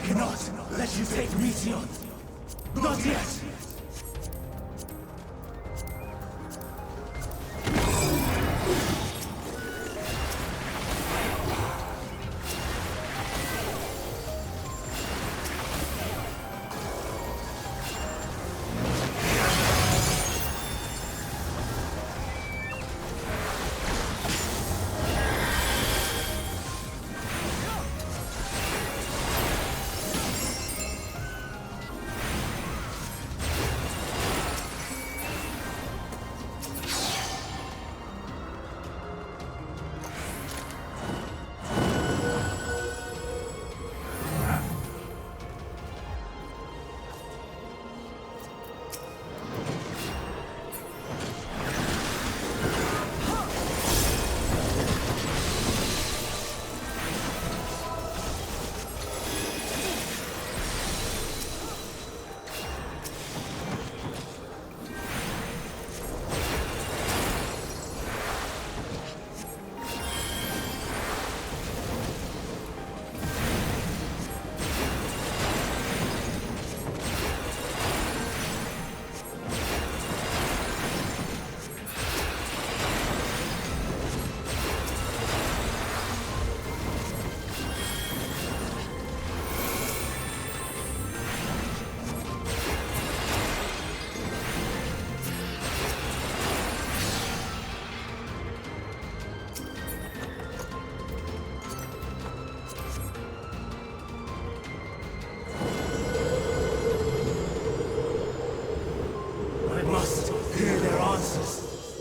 cannot let you take Meteon. Not yet.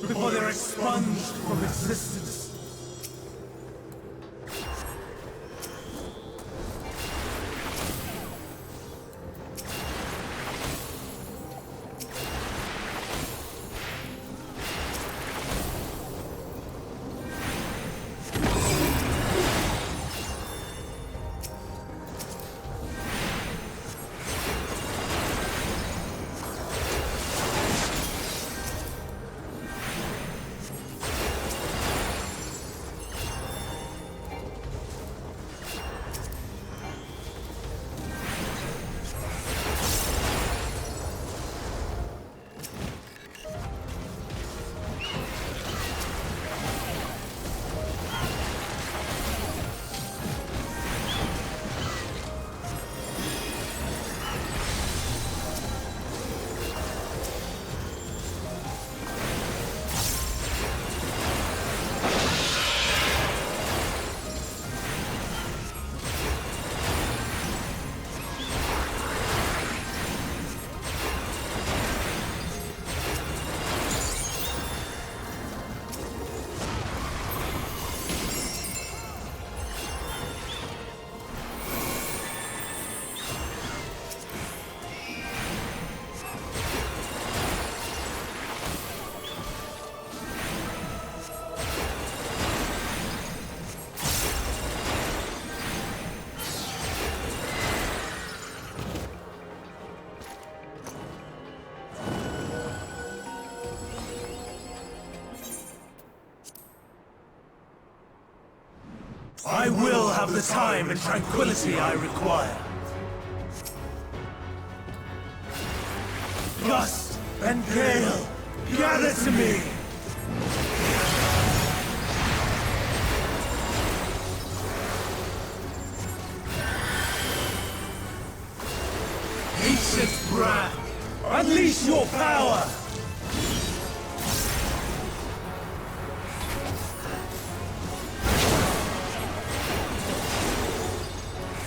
Before they're expunged from existence. I will have the time and tranquility I require. Gust and gale, gather to me! Ancient brand, unleash your power!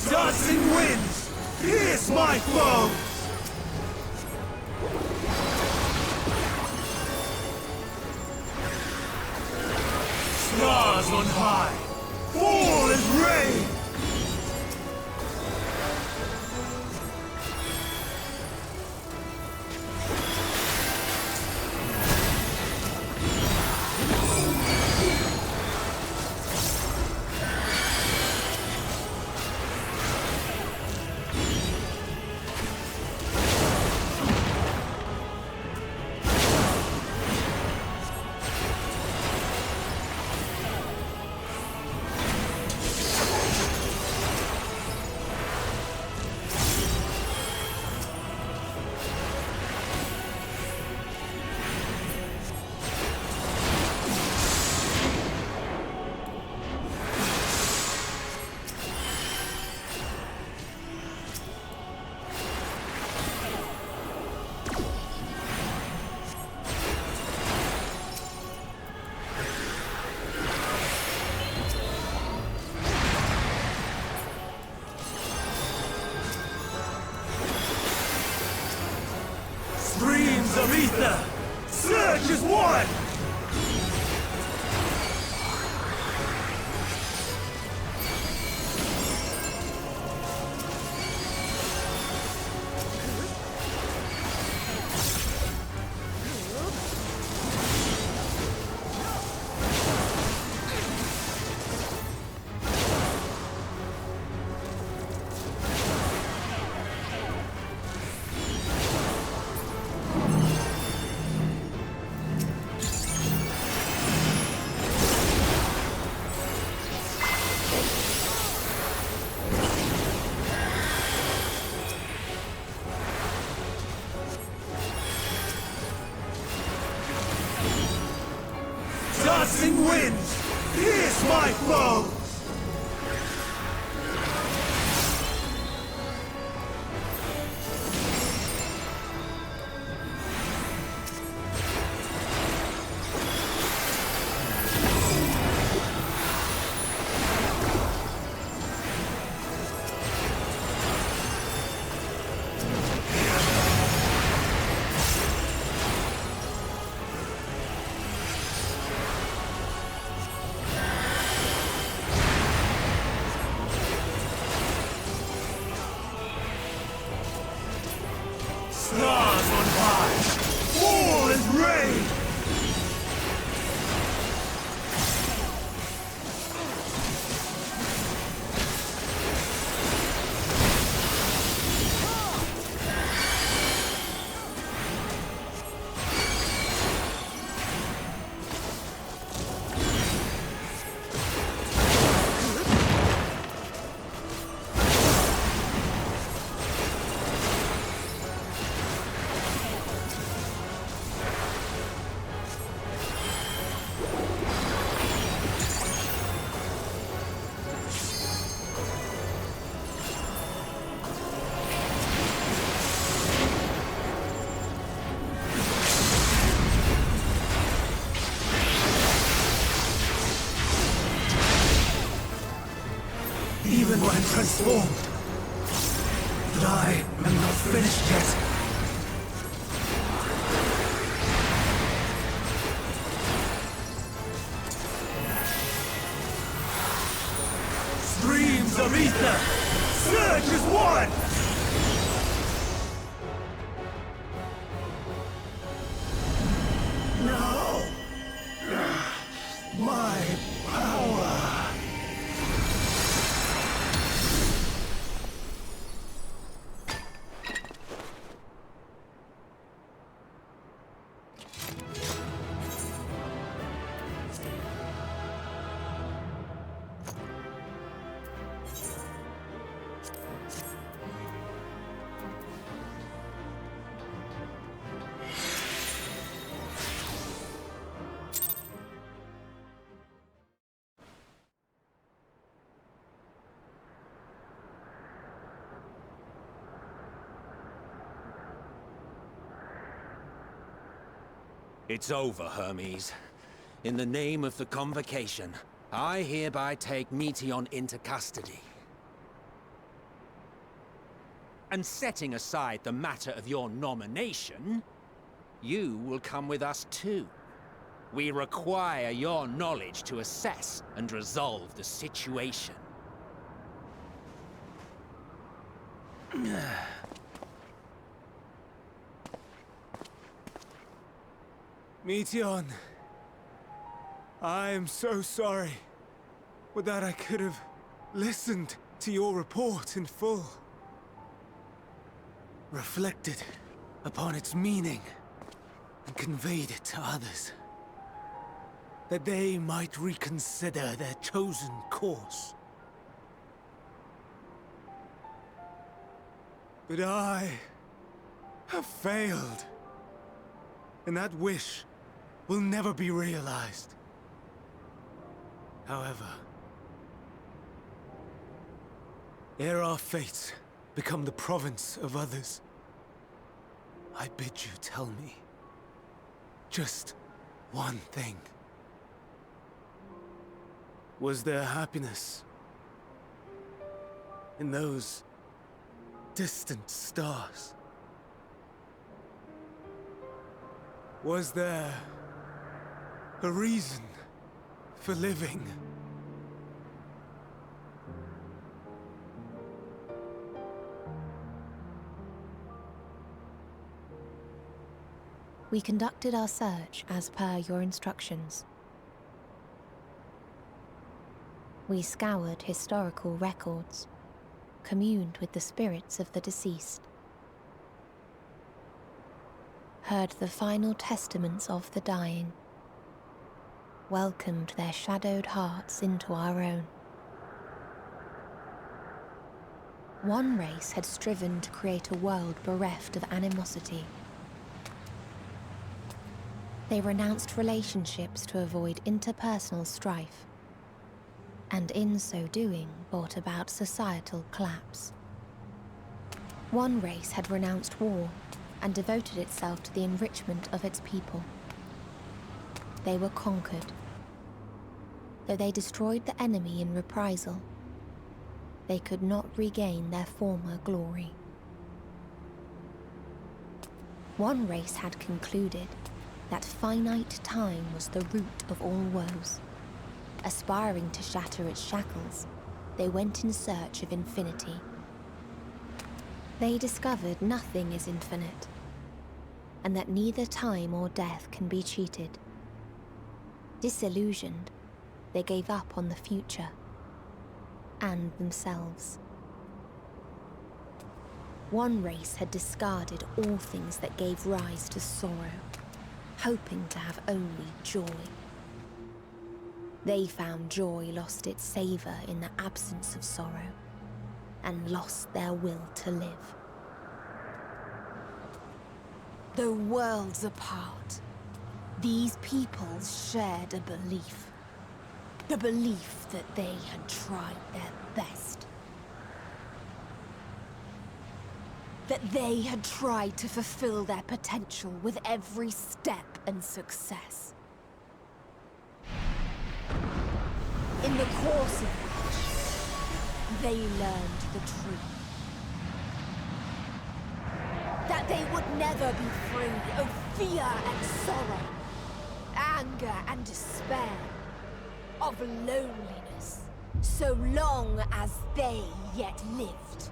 Dancing winds, pierce my foes! Stars on high, fall as rain! Surge as one! Dancing winds, pierce my foes! Stars on high! War is rain! Even when transformed, but I am not finished yet. Streams of ether! Surge as one! No! My power! It's over, Hermes. In the name of the Convocation, I hereby take Meteion into custody. And setting aside the matter of your nomination, you will come with us too. We require your knowledge to assess and resolve the situation. Meteion, I am so sorry. Would that I could have listened to your report in full. Reflected upon its meaning and conveyed it to others. That they might reconsider their chosen course. But I have failed. And that wish will never be realized. However, ere our fates become the province of others, I bid you tell me just one thing. Was there happiness in those distant stars? Was there A reason for living. We conducted our search as per your instructions. We scoured historical records, communed with the spirits of the deceased, heard the final testaments of the dying, welcomed their shadowed hearts into our own. One race had striven to create a world bereft of animosity. They renounced relationships to avoid interpersonal strife, and in so doing brought about societal collapse. One race had renounced war and devoted itself to the enrichment of its people. They were conquered. Though they destroyed the enemy in reprisal, they could not regain their former glory. One race had concluded that finite time was the root of all woes. Aspiring to shatter its shackles, they went in search of infinity. They discovered nothing is infinite, and that neither time or death can be cheated. Disillusioned, they gave up on the future and themselves. One race had discarded all things that gave rise to sorrow, hoping to have only joy. They found joy lost its savor in the absence of sorrow, and lost their will to live. Though worlds apart, these peoples shared a belief. The belief that they had tried their best. That they had tried to fulfill their potential with every step and success. In the course of which, they learned the truth. That they would never be free of fear and sorrow, anger and despair, of loneliness, so long as they yet lived.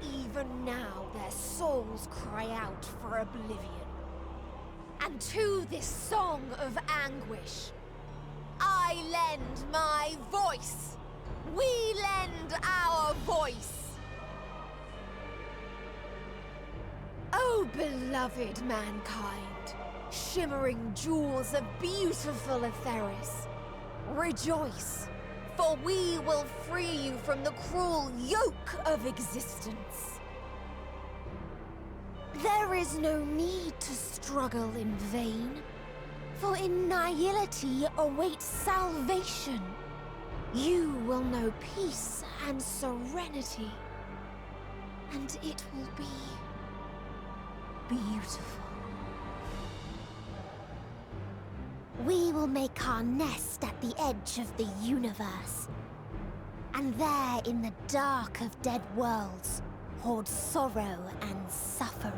Even now their souls cry out for oblivion. And to this song of anguish, I lend my voice. We lend our voice. Oh, beloved mankind, shimmering jewels of beautiful Aetheris, rejoice, for we will free you from the cruel yoke of existence. There is no need to struggle in vain, for in nihility awaits salvation. You will know peace and serenity, and it will be beautiful. We will make our nest at the edge of the universe, and there in the dark of dead worlds hoard sorrow and suffering.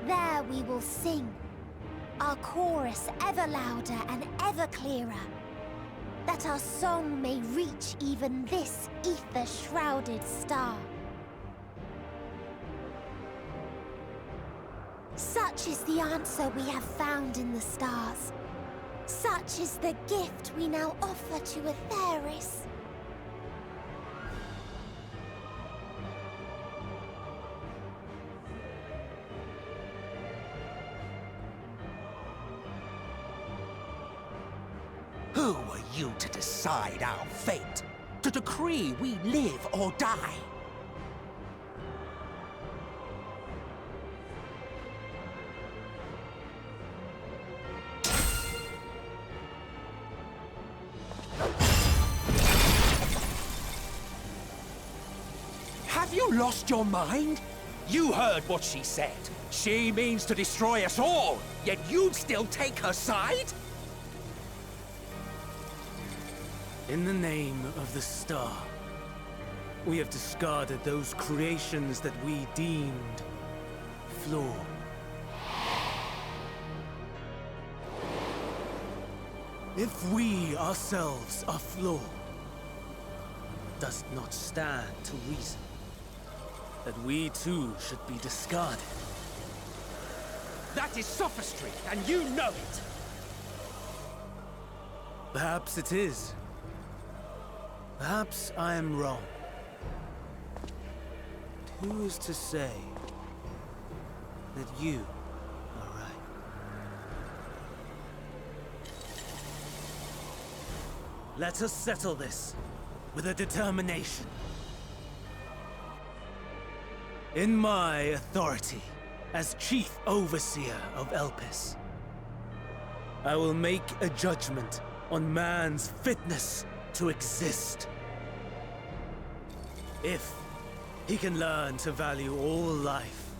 There we will sing, our chorus ever louder and ever clearer, that our song may reach even this ether-shrouded star. Such is the answer we have found in the stars. Such is the gift we now offer to Aetheris. Who are you to decide our fate? To decree we live or die? Have you lost your mind? You heard what she said. She means to destroy us all, yet you'd still take her side? In the name of the star, We have discarded those creations that we deemed flawed. If we ourselves are flawed, does it not stand to reason that we too should be discarded? That is sophistry, and you know it! Perhaps it is. Perhaps I am wrong. But who is to say that you are right? Let us settle this with a determination. In my authority as Chief Overseer of Elpis, I will make a judgment on man's fitness to exist. If he can learn to value all life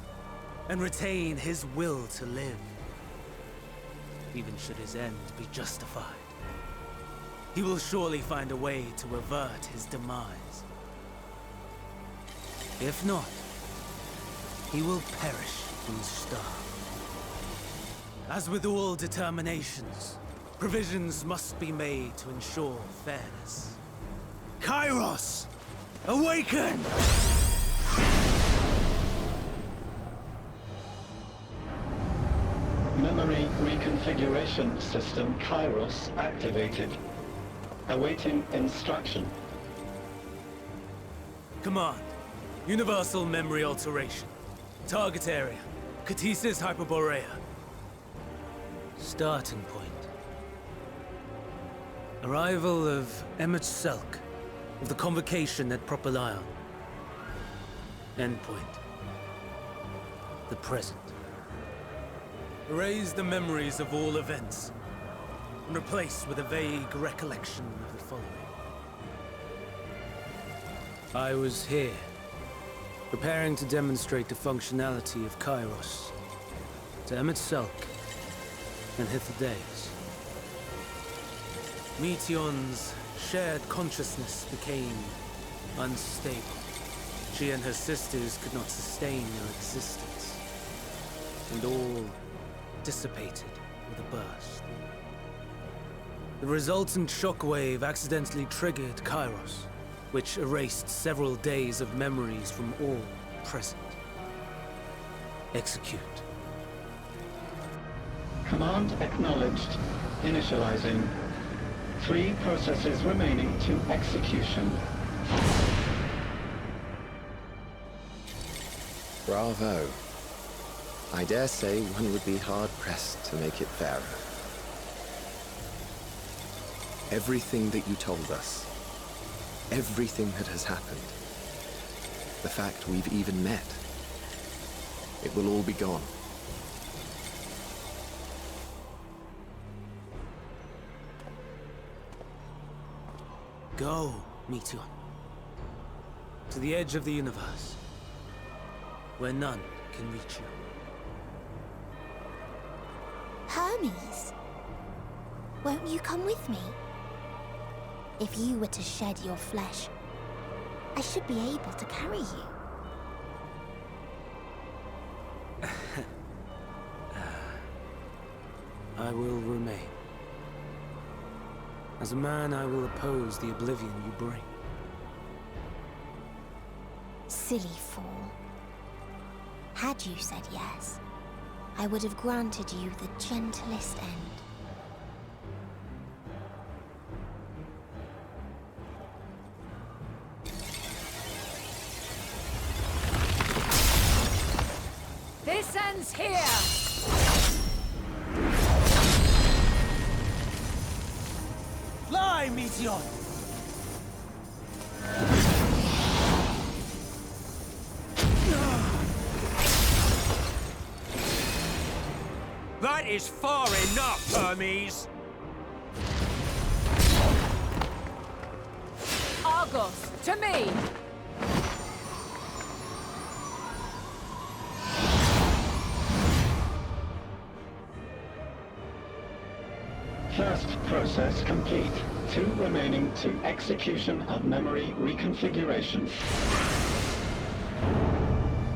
and retain his will to live, even should his end be justified, he will surely find a way to avert his demise. If not, he will perish and starve. As with all determinations, provisions must be made to ensure fairness. Kairos! Awaken! Memory reconfiguration system Kairos activated. Awaiting instruction. Command. Universal memory alteration. Target area. Catesis Hyperborea. Starting point. Arrival of MSQ of the convocation at Propylion. Endpoint. The present. Erase the memories of all events, and replace with a vague recollection of the following. I was here, preparing to demonstrate the functionality of Kairos to MSQ and Hithodaeus. Meteion's shared consciousness became unstable. She and her sisters could not sustain their existence, and all dissipated with a burst. The resultant shockwave accidentally triggered Kairos, which erased several days of memories from all present. Execute. Command acknowledged. Initializing. 3 processes remaining to execution. Bravo. I dare say one would be hard-pressed to make it fairer. Everything that you told us, everything that has happened, the fact we've even met, it will all be gone. Go, Meteion. To the edge of the universe, where none can reach you. Hermes, won't you come with me? If you were to shed your flesh, I should be able to carry you. I will remain. As a man, I will oppose the oblivion you bring. Silly fool. Had you said yes, I would have granted you the gentlest end. This ends here! Fly, Meteion! That is far enough, Hermes! Argos, to me! First process complete. 2 remaining to execution of memory reconfiguration.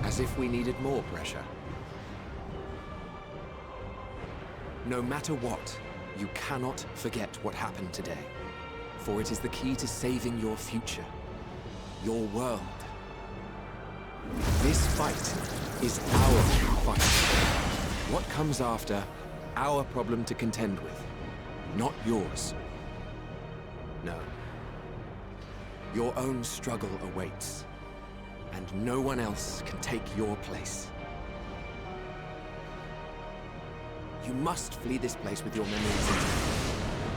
As if we needed more pressure. No matter what, you cannot forget what happened today. For it is the key to saving your future. Your world. This fight is our fight. What comes after, our problem to contend with, not yours. No. Your own struggle awaits, and no one else can take your place. You must flee this place with your memories intact,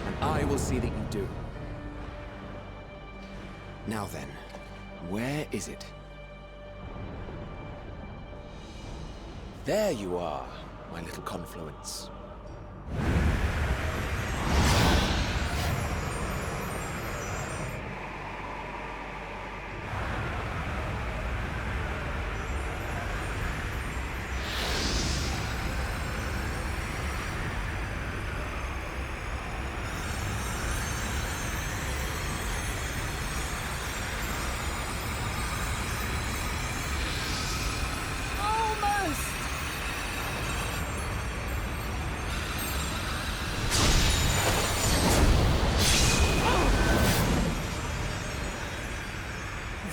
and I will see that you do. Now then, where is it? There you are, my little confluence.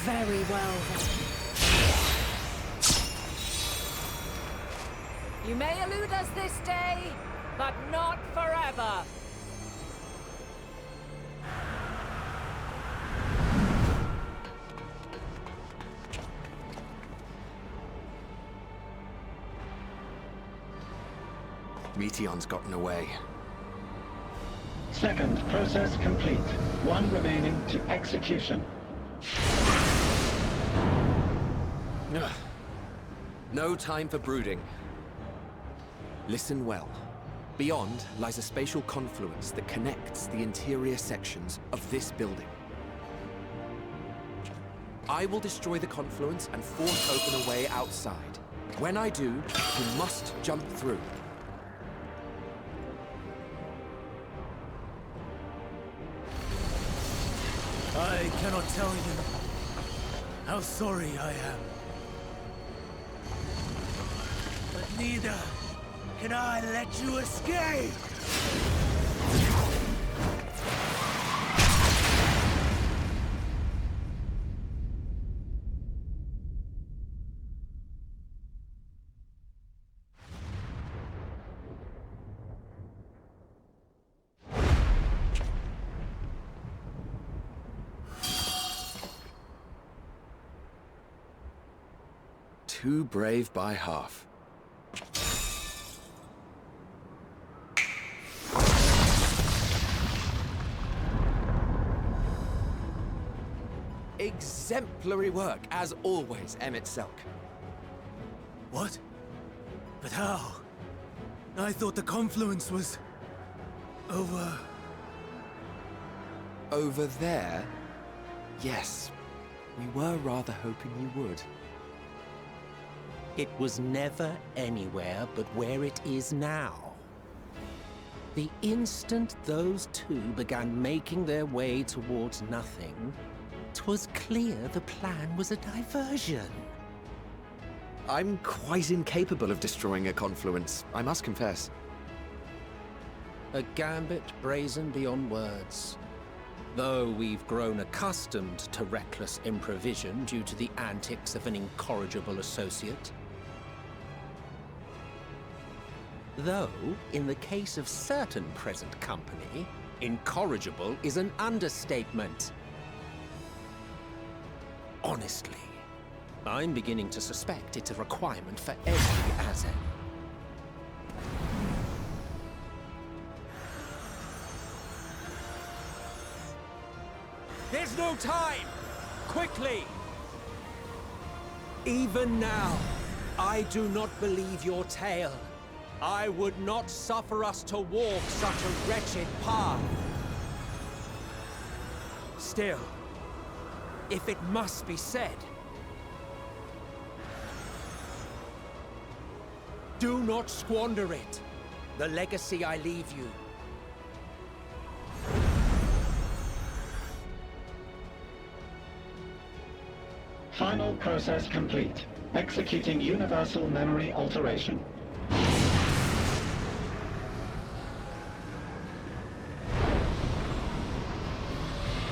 Very well, then. You may elude us this day, but not forever. Meteon's gotten away. Second process complete. 1 remaining to execution. Ugh. No time for brooding. Listen well. Beyond lies a spatial confluence that connects the interior sections of this building. I will destroy the confluence and force open a way outside. When I do, you must jump through. I cannot tell you how sorry I am. But neither can I let you escape! Too brave by half. Exemplary work, as always, Emmett Selk. What? But how? I thought the confluence was... over... Over there? Yes. We were rather hoping you would. It was never anywhere but where it is now. The instant those two began making their way towards nothing, 'twas clear the plan was a diversion. I'm quite incapable of destroying a confluence, I must confess. A gambit brazen beyond words. Though we've grown accustomed to reckless improvision due to the antics of an incorrigible associate. Though, in the case of certain present company, incorrigible is an understatement. Honestly, I'm beginning to suspect it's a requirement for every Azen. There's no time! Quickly! Even now, I do not believe your tale. I would not suffer us to walk such a wretched path. Still, if it must be said, do not squander it, the legacy I leave you. Final process complete. Executing universal memory alteration.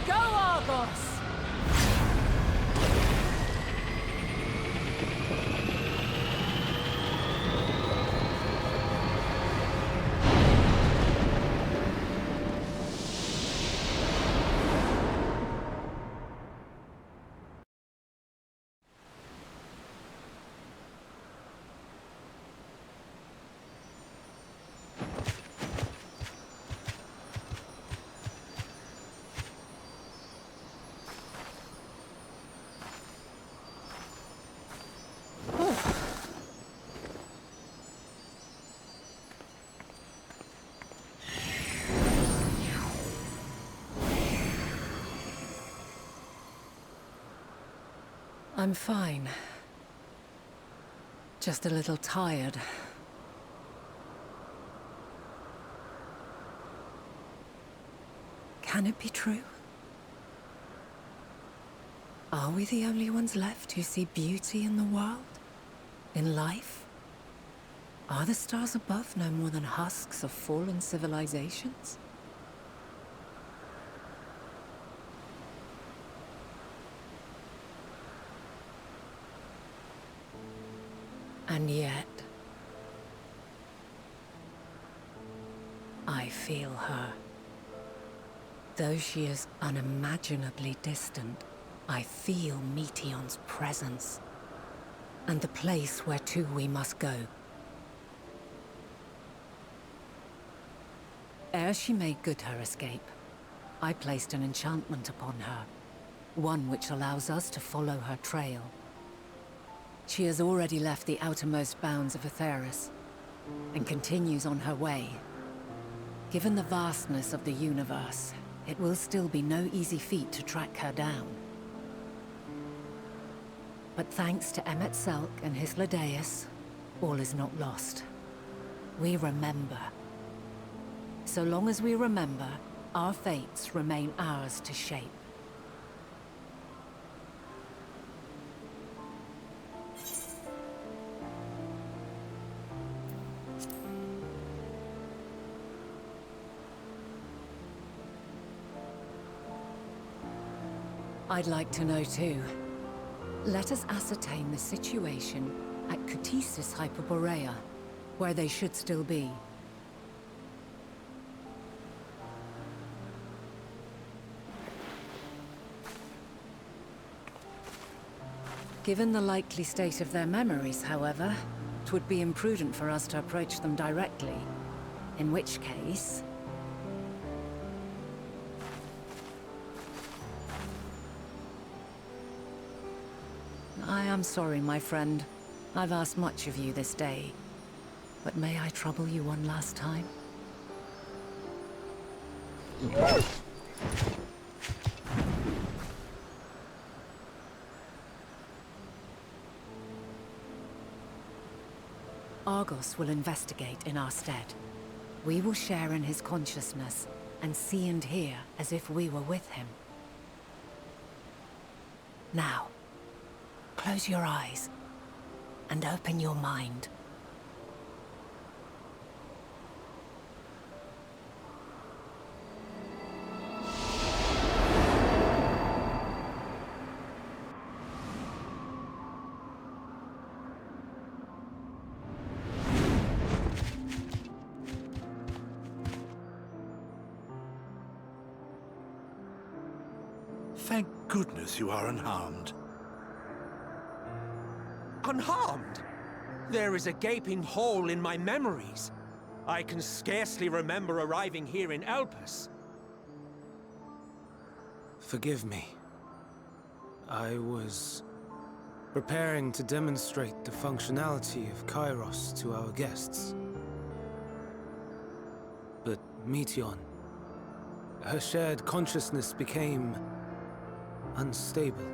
Go, Argos! I'm fine. Just a little tired. Can it be true? Are we the only ones left who see beauty in the world? In life? Are the stars above no more than husks of fallen civilizations? And yet, I feel her. Though she is unimaginably distant, I feel Meteion's presence, and the place where to we must go. Ere she made good her escape, I placed an enchantment upon her, one which allows us to follow her trail. She has already left the outermost bounds of Aetheris, and continues on her way. Given the vastness of the universe, it will still be no easy feat to track her down. But thanks to Emet-Selch and Hythlodaeus, all is not lost. We remember. So long as we remember, our fates remain ours to shape. I'd like to know too. Let us ascertain the situation at Kutisis Hyperborea, where they should still be. Given the likely state of their memories, however, it would be imprudent for us to approach them directly. In which case... I am sorry, my friend. I've asked much of you this day. But may I trouble you one last time? Argos will investigate in our stead. We will share in his consciousness and see and hear as if we were with him. Now, close your eyes and open your mind. Thank goodness you are unharmed. Unharmed? There is a gaping hole in my memories. I can scarcely remember arriving here in Elpis. Forgive me. I was preparing to demonstrate the functionality of Kairos to our guests. But Meteion, her shared consciousness became unstable.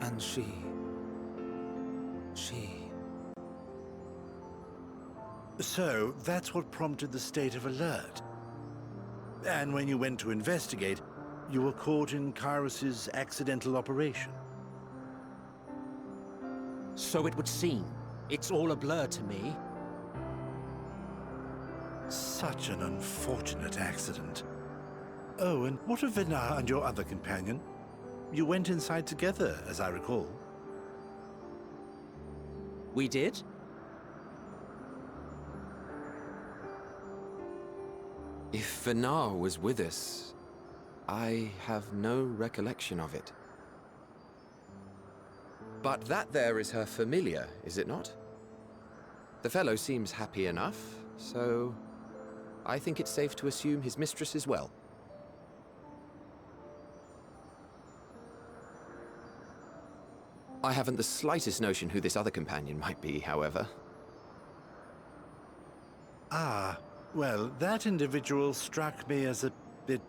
And she... So, that's what prompted the state of alert. And when you went to investigate, you were caught in Kairos's accidental operation. So it would seem. It's all a blur to me. Such an unfortunate accident. Oh, and what of Vinar and your other companion? You went inside together, as I recall. We did? If Vinar was with us, I have no recollection of it. But that there is her familiar, is it not? The fellow seems happy enough, so I think it's safe to assume his mistress is well. I haven't the slightest notion who this other companion might be, however. Ah, well, that individual struck me as a bit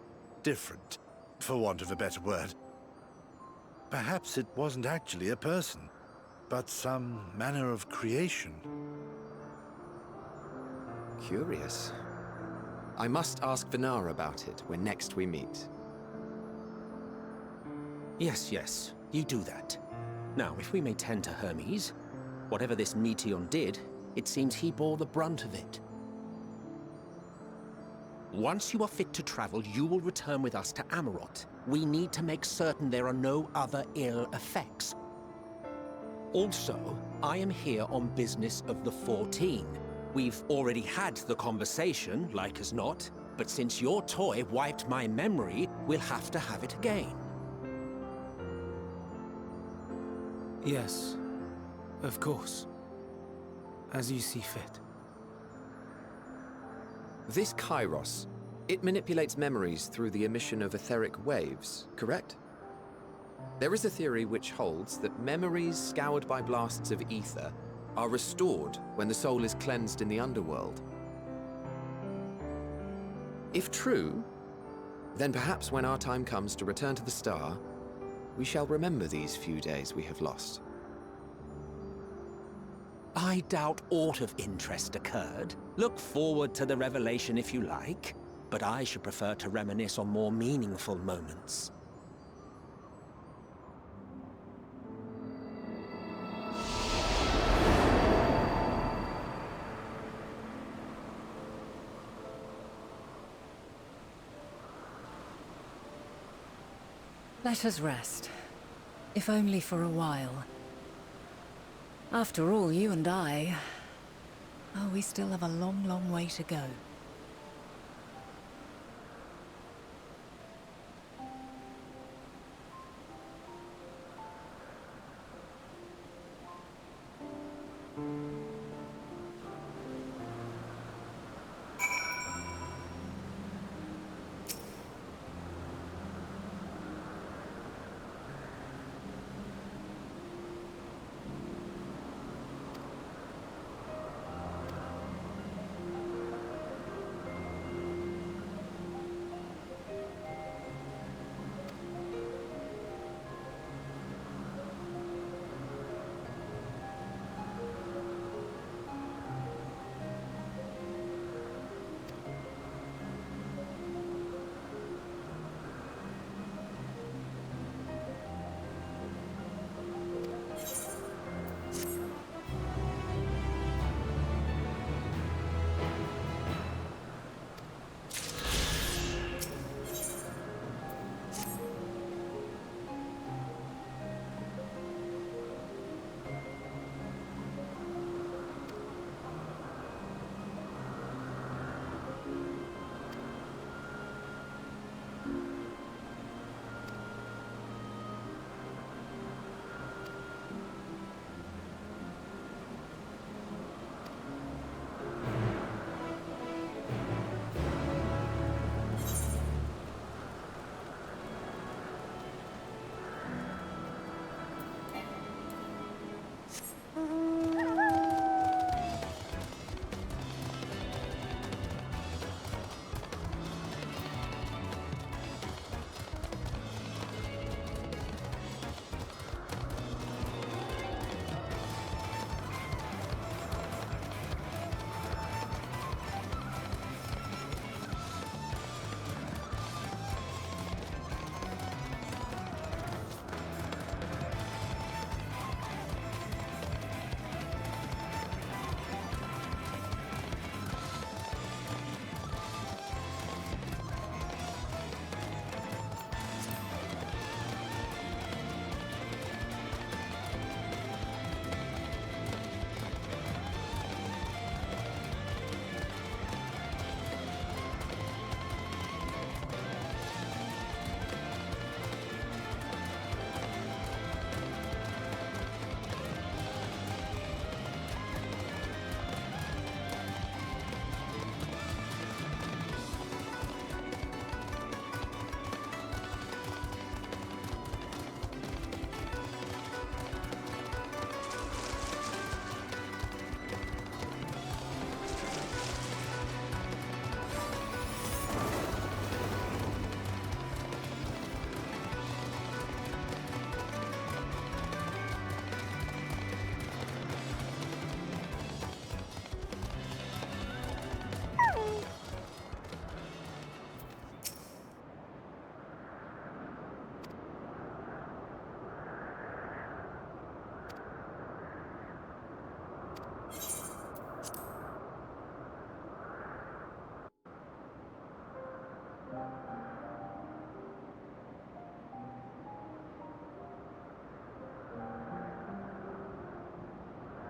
different, for want of a better word. Perhaps it wasn't actually a person, but some manner of creation. Curious. I must ask Vinar about it when next we meet. Yes, yes, you do that. Now, if we may tend to Hermes, whatever this Meteon did, it seems he bore the brunt of it. Once you are fit to travel, you will return with us to Amarot. We need to make certain there are no other ill effects. Also, I am here on business of the 14. We've already had the conversation, like as not, but since your toy wiped my memory, we'll have to have it again. Yes, of course. As you see fit. This Kairos, it manipulates memories through the emission of etheric waves, correct? There is a theory which holds that memories scoured by blasts of ether are restored when the soul is cleansed in the underworld. If true, then perhaps when our time comes to return to the star, we shall remember these few days we have lost. I doubt aught of interest occurred. Look forward to the revelation if you like, but I should prefer to reminisce on more meaningful moments. Let us rest. If only for a while. After all, you and I... Oh, we still have a long, long way to go.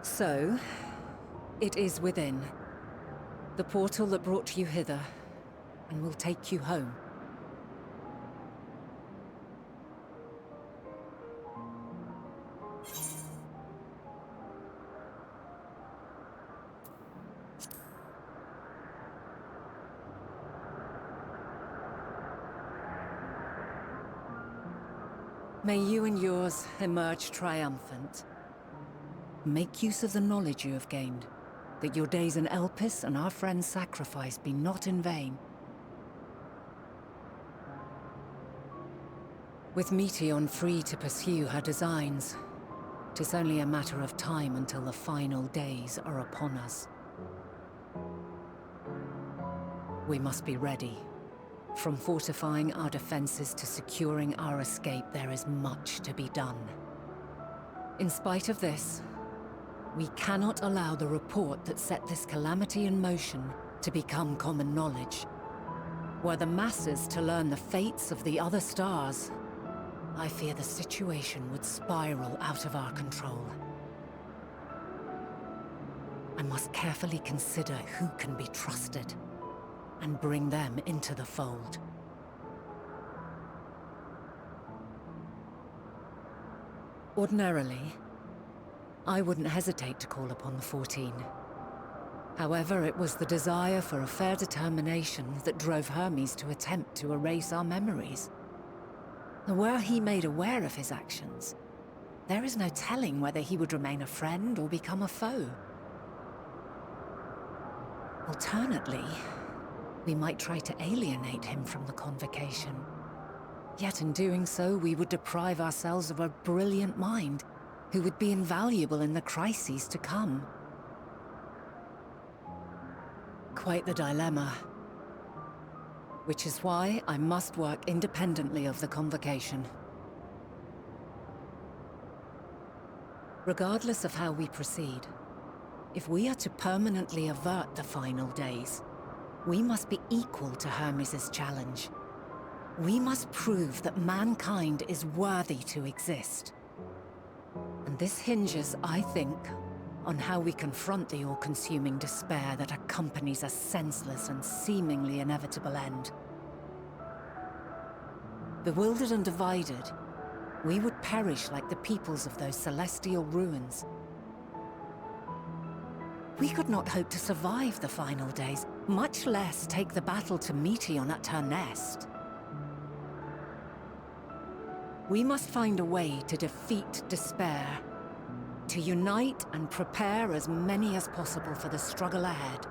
So, it is within. The portal that brought you hither, and will take you home. May you and yours emerge triumphant. Make use of the knowledge you have gained, that your days in Elpis and our friend's sacrifice be not in vain. With Meteion free to pursue her designs, 'tis only a matter of time until the final days are upon us. We must be ready. From fortifying our defenses to securing our escape, there is much to be done. In spite of this, we cannot allow the report that set this calamity in motion to become common knowledge. Were the masses to learn the fates of the other stars, I fear the situation would spiral out of our control. I must carefully consider who can be trusted, and bring them into the fold. Ordinarily, I wouldn't hesitate to call upon the 14. However, it was the desire for a fair determination that drove Hermes to attempt to erase our memories. Were he made aware of his actions, there is no telling whether he would remain a friend or become a foe. Alternately, we might try to alienate him from the convocation. Yet in doing so, we would deprive ourselves of a brilliant mind who would be invaluable in the crises to come. Quite the dilemma. Which is why I must work independently of the convocation. Regardless of how we proceed, if we are to permanently avert the final days, we must be equal to Hermes' challenge. We must prove that mankind is worthy to exist. And this hinges, I think, on how we confront the all-consuming despair that accompanies a senseless and seemingly inevitable end. Bewildered and divided, we would perish like the peoples of those celestial ruins. We could not hope to survive the final days, much less take the battle to Meteion at her nest. We must find a way to defeat despair, to unite and prepare as many as possible for the struggle ahead.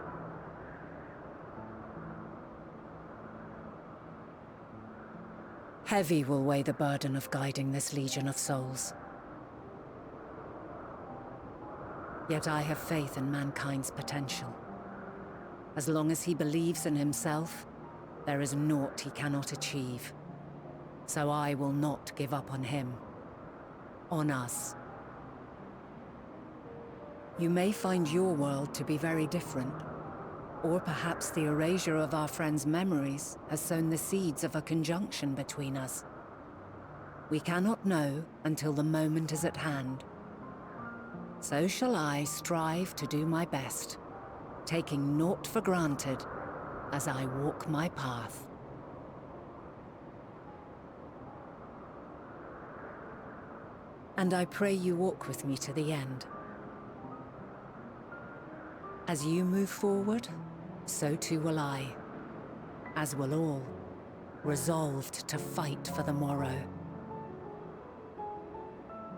Heavy will weigh the burden of guiding this legion of souls. Yet I have faith in mankind's potential. As long as he believes in himself, there is naught he cannot achieve. So I will not give up on him. On us. You may find your world to be very different. Or perhaps the erasure of our friend's memories has sown the seeds of a conjunction between us. We cannot know until the moment is at hand. So shall I strive to do my best, taking naught for granted as I walk my path. And I pray you walk with me to the end. As you move forward, so too will I, as will all, resolved to fight for the morrow.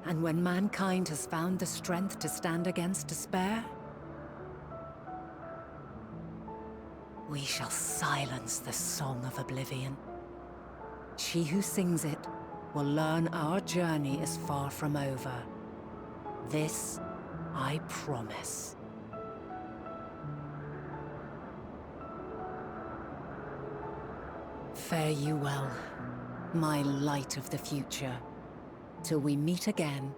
And when mankind has found the strength to stand against despair, we shall silence the song of oblivion. She who sings it will learn our journey is far from over. This I promise. Fare you well, my light of the future, till we meet again.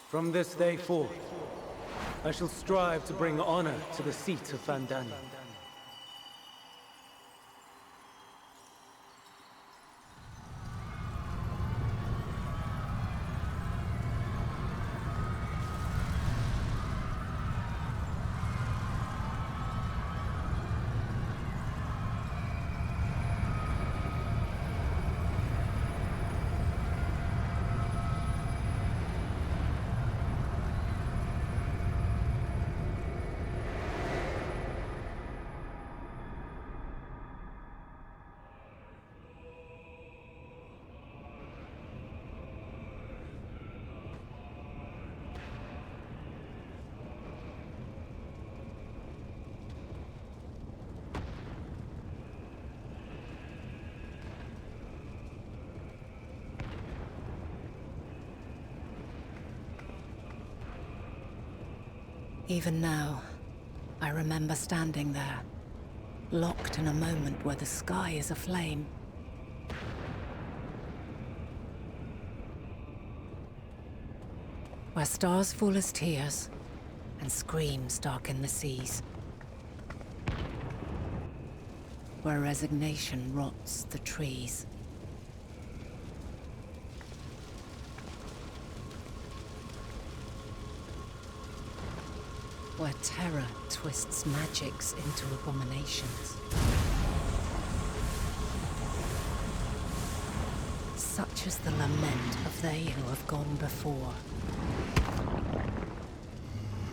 From this day forth, I shall strive to bring honor to the seat of Fandani. Even now, I remember standing there, locked in a moment where the sky is aflame. Where stars fall as tears, and screams darken the seas. Where resignation rots the trees. Where terror twists magics into abominations. Such is the lament of they who have gone before.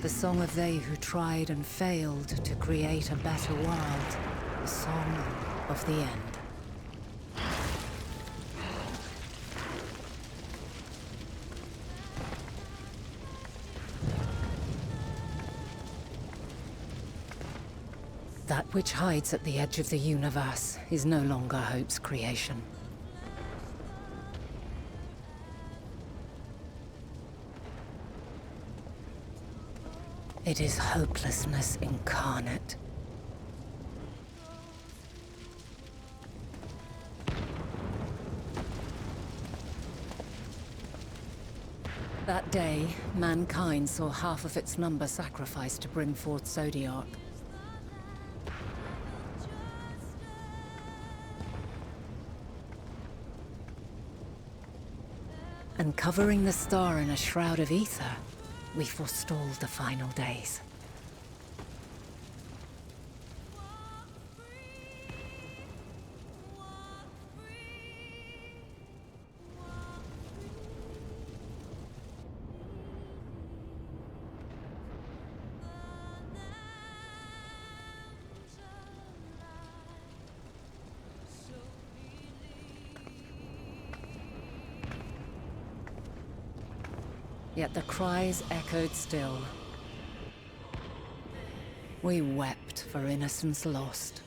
The song of they who tried and failed to create a better world. The song of the end. That which hides at the edge of the universe is no longer Hope's creation. It is hopelessness incarnate. That day, mankind saw half of its number sacrificed to bring forth Zodiark. And covering the star in a shroud of ether, we forestalled the final days. Yet the cries echoed still. We wept for innocence lost,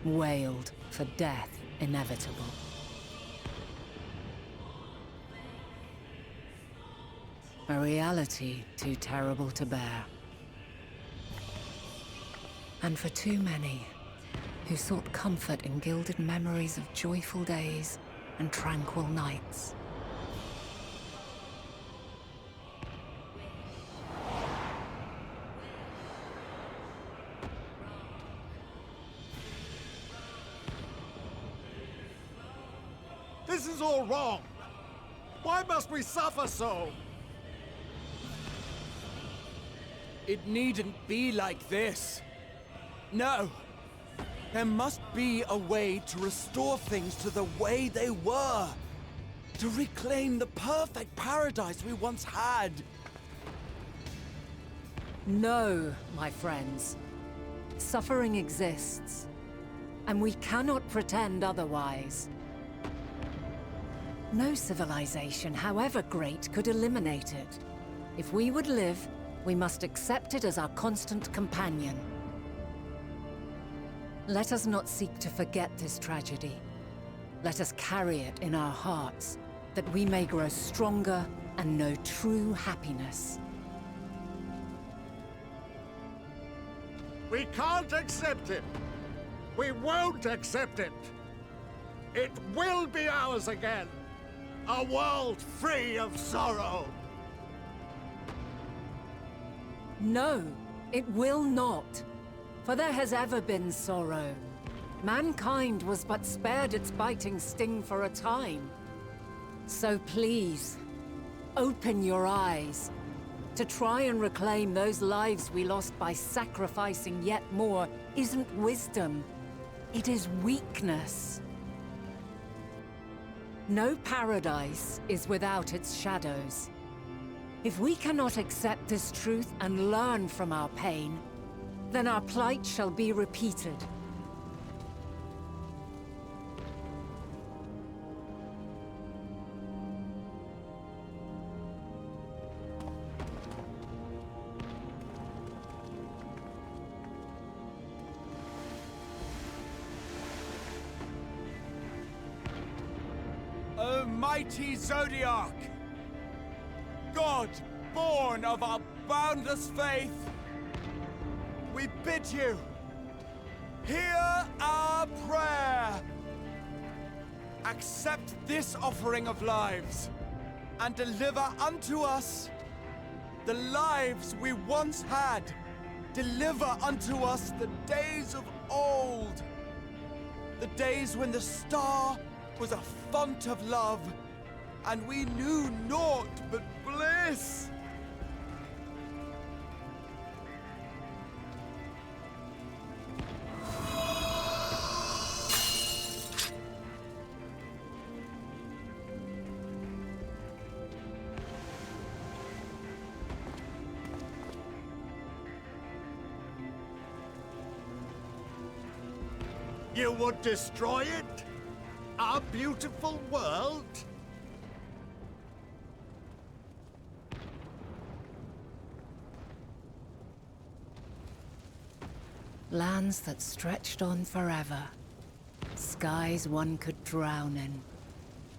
wailed for death inevitable. A reality too terrible to bear. And for too many who sought comfort in gilded memories of joyful days and tranquil nights. This is all wrong! Why must we suffer so? It needn't be like this. No! There must be a way to restore things to the way they were. To reclaim the perfect paradise we once had. No, my friends. Suffering exists, and we cannot pretend otherwise. No civilization, however great, could eliminate it. If we would live, we must accept it as our constant companion. Let us not seek to forget this tragedy. Let us carry it in our hearts, that we may grow stronger and know true happiness. We can't accept it! We won't accept it! It will be ours again! A world free of sorrow! No, it will not. For there has ever been sorrow. Mankind was but spared its biting sting for a time. So please, open your eyes. To try and reclaim those lives we lost by sacrificing yet more isn't wisdom. It is weakness. No paradise is without its shadows. If we cannot accept this truth and learn from our pain, then our plight shall be repeated. O mighty Zodiac! God, born of our boundless faith, we bid you, hear our prayer. Accept this offering of lives, and deliver unto us the lives we once had. Deliver unto us the days of old, the days when the star was a font of love, and we knew naught but bliss. You would destroy it? Our beautiful world? Lands that stretched on forever. Skies one could drown in.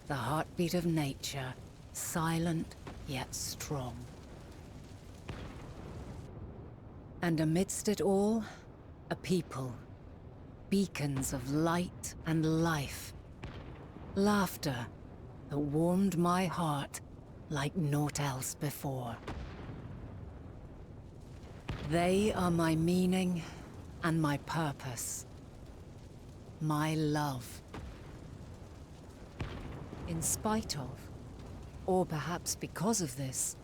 The heartbeat of nature, silent yet strong. And amidst it all, a people. Beacons of light and life. Laughter that warmed my heart like naught else before. They are my meaning and my purpose. My love. In spite of, or perhaps because of this,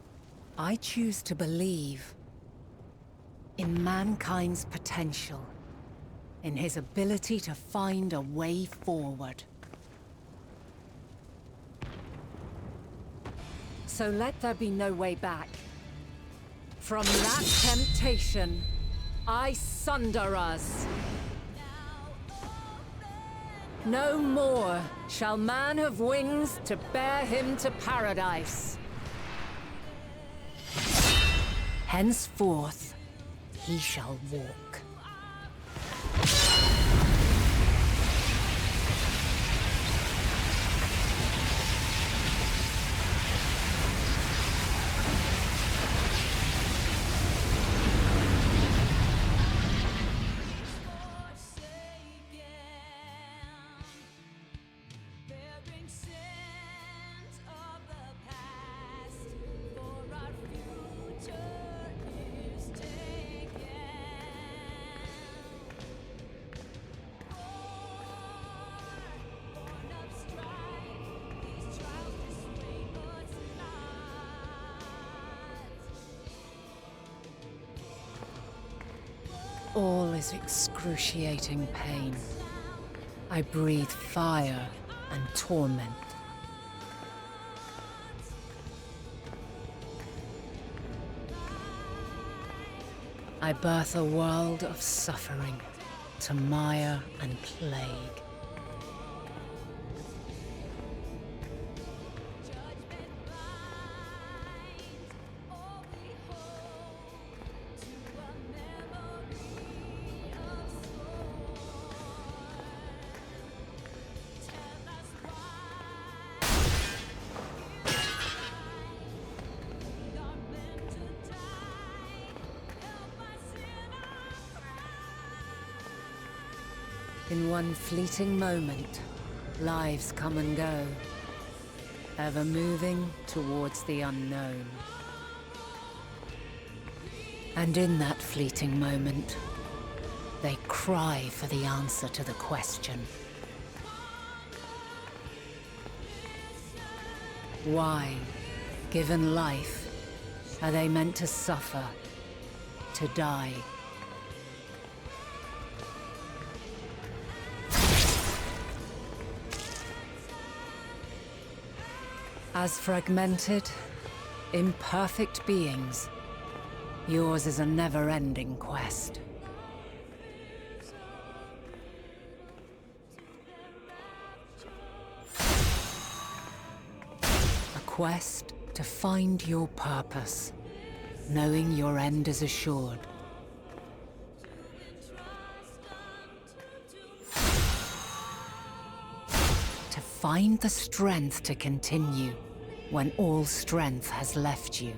I choose to believe in mankind's potential, in his ability to find a way forward. So let there be no way back. From that temptation, I sunder us. No more shall man have wings to bear him to paradise. Henceforth, he shall walk. All is excruciating pain. I breathe fire and torment. I birth a world of suffering to mire and plague. In one fleeting moment, lives come and go, ever moving towards the unknown. And in that fleeting moment, they cry for the answer to the question. Why, given life, are they meant to suffer, to die? As fragmented, imperfect beings, yours is a never-ending quest. A quest to find your purpose, knowing your end is assured. To find the strength to continue when all strength has left you.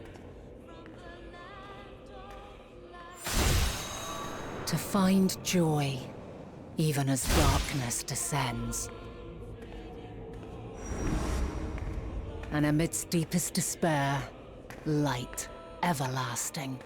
To find joy, even as darkness descends. And amidst deepest despair, light everlasting.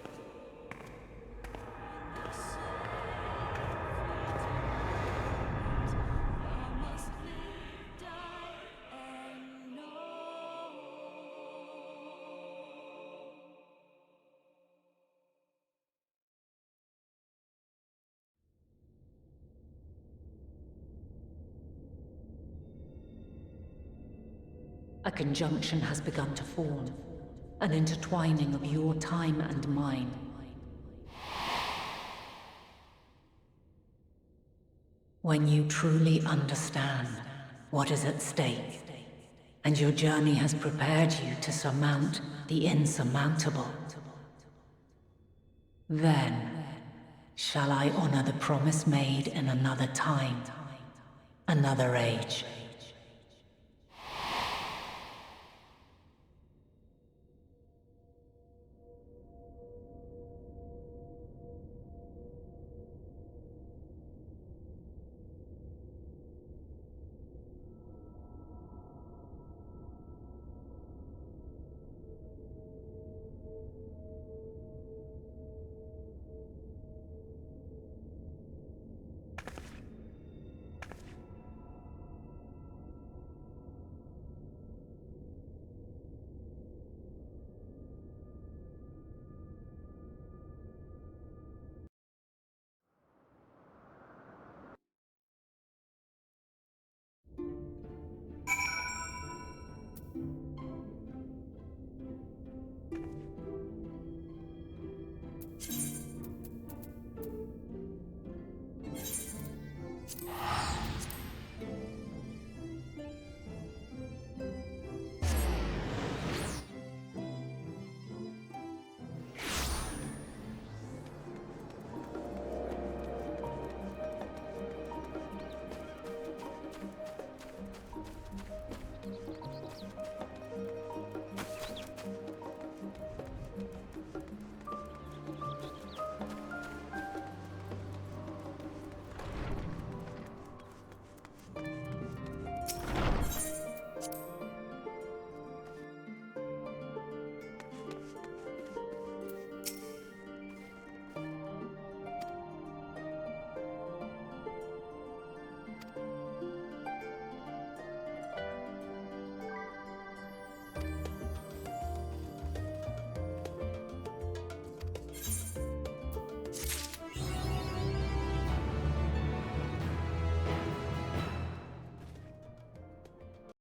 A conjunction has begun to form, an intertwining of your time and mine. When you truly understand what is at stake, and your journey has prepared you to surmount the insurmountable, then shall I honor the promise made in another time, another age.